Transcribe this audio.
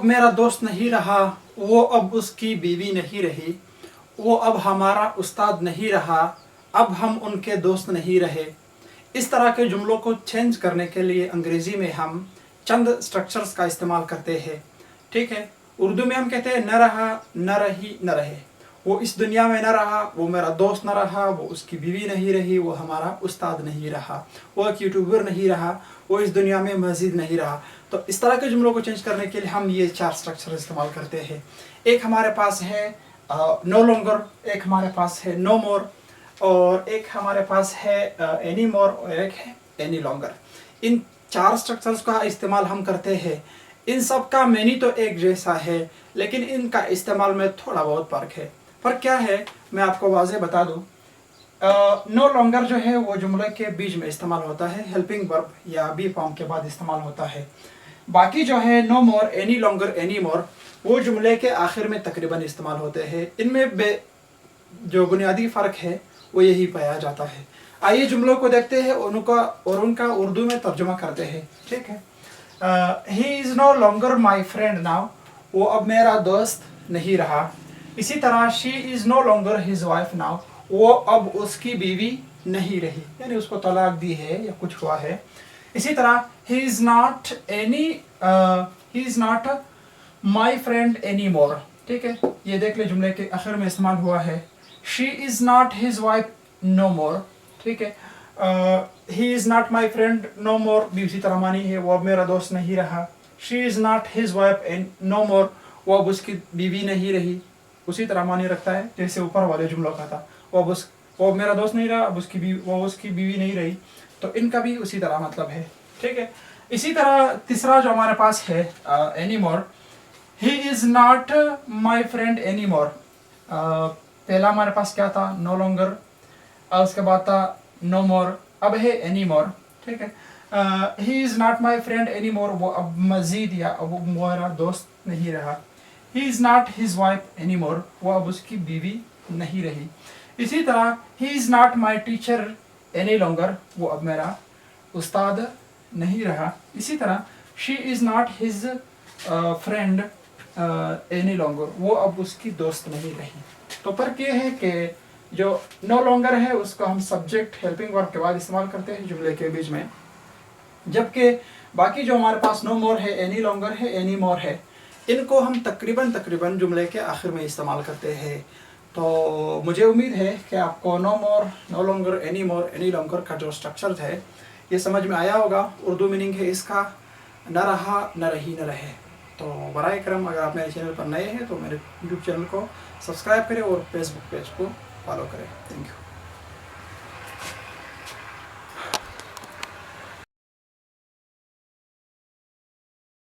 मेरा दोस्त नहीं रहा, वो अब उसकी बीवी नहीं रही, वो अब हमारा उस्ताद नहीं रहा, अब हम उनके दोस्त नहीं रहे। इस तरह के जुमलों को चेंज करने के लिए अंग्रेज़ी में हम चंद स्ट्रक्चर्स का इस्तेमाल करते हैं। ठीक है, उर्दू में हम कहते हैं न रहा, न रही, न रहे। वो इस दुनिया में न रहा, वो मेरा दोस्त न रहा, वो उसकी बीवी नहीं रही, वो हमारा उस्ताद नहीं रहा, वो एक यूट्यूबर नहीं रहा, वो इस दुनिया में मस्जिद नहीं रहा। तो इस तरह के जुमलों को चेंज करने के लिए हम ये 4 स्ट्रक्चर इस्तेमाल करते हैं। एक हमारे पास है नो लॉन्गर, एक हमारे पास है नो मोर, और एक हमारे पास है एनी मोर, और एक है एनी लॉन्गर। इन 4 स्ट्रक्चर्स का इस्तेमाल हम करते हैं। इन सब का मीनिंग तो एक जैसा है, लेकिन इनका इस्तेमाल में थोड़ा बहुत फ़र्क है। फ़र्क क्या है मैं आपको वाज़े बता दूँ। नो लॉन्गर जो है वो जुमले के बीच में इस्तेमाल होता है, हेल्पिंग वर्ब या बी फॉर्म के बाद इस्तेमाल होता है। बाकी जो है नो मोर, एनी लॉन्गर, एनी मोर, वो जुमले के आखिर में तकरीबन इस्तेमाल होते हैं। इनमें जो बुनियादी फ़र्क है वो यही पाया जाता है। आइए जुमलों को देखते हैं और उनका उर्दू में तर्जुमा करते हैं। ठीक है, he is no longer my friend now, वो अब मेरा दोस्त नहीं रहा। इसी तरह she is no longer his wife now, वो अब उसकी बीवी नहीं रही, यानी उसको तलाक दी है या कुछ हुआ है। इसी तरह ही is not my friend any more. ठीक है, ये देख ले जुमले के आखिर में इस्तेमाल हुआ है। She is not his wife no more. ठीक है, he is not my friend no more भी उसी तरह मानी है, वो अब मेरा दोस्त नहीं रहा। She is not his wife and no more, वो अब उसकी बीवी नहीं रही, उसी तरह मानी रखता है जैसे ऊपर वाले जुमलों का था। वो मेरा दोस्त नहीं रहा, अब वो उसकी बीवी नहीं रही, तो इनका भी उसी तरह मतलब है। ठीक है, इसी तरह तीसरा जो हमारे पास है any more, he is not my friend any more. पहला हमारे पास क्या था, नो लॉन्गर, उसके बाद था नो मोर, अब है एनी मोर। ठीक है, he is not my friend any more, वो अब मजीद या अब वो मेरा दोस्त नहीं रहा। ही is not his wife any more, वो अब उसकी बीवी नहीं रही। इसी तरह ही is not my teacher any longer, वो अब मेरा उस्ताद नहीं रहा। इसी तरह she is not his friend any longer, वो अब उसकी दोस्त नहीं रही। तो फर्क ये है कि जो नो लॉन्गर है उसको हम सब्जेक्ट हेल्पिंग वर्ब के बाद इस्तेमाल करते हैं जुमले के बीच में, जबकि बाकी जो हमारे पास नो मोर है, एनी लॉन्गर है, एनी मोर है, इनको हम तकरीबन जुमले के आखिर में इस्तेमाल करते हैं। तो मुझे उम्मीद है कि आपको no more, no longer, any more, any longer का जो स्ट्रक्चर है ये समझ में आया होगा। उर्दू मीनिंग है इसका न रहा, न रही, न रहे। तो बराए करम अगर आप मेरे चैनल पर नए हैं तो मेरे यूट्यूब चैनल को सब्सक्राइब करें और फेसबुक पेज को फॉलो करें। Thank you.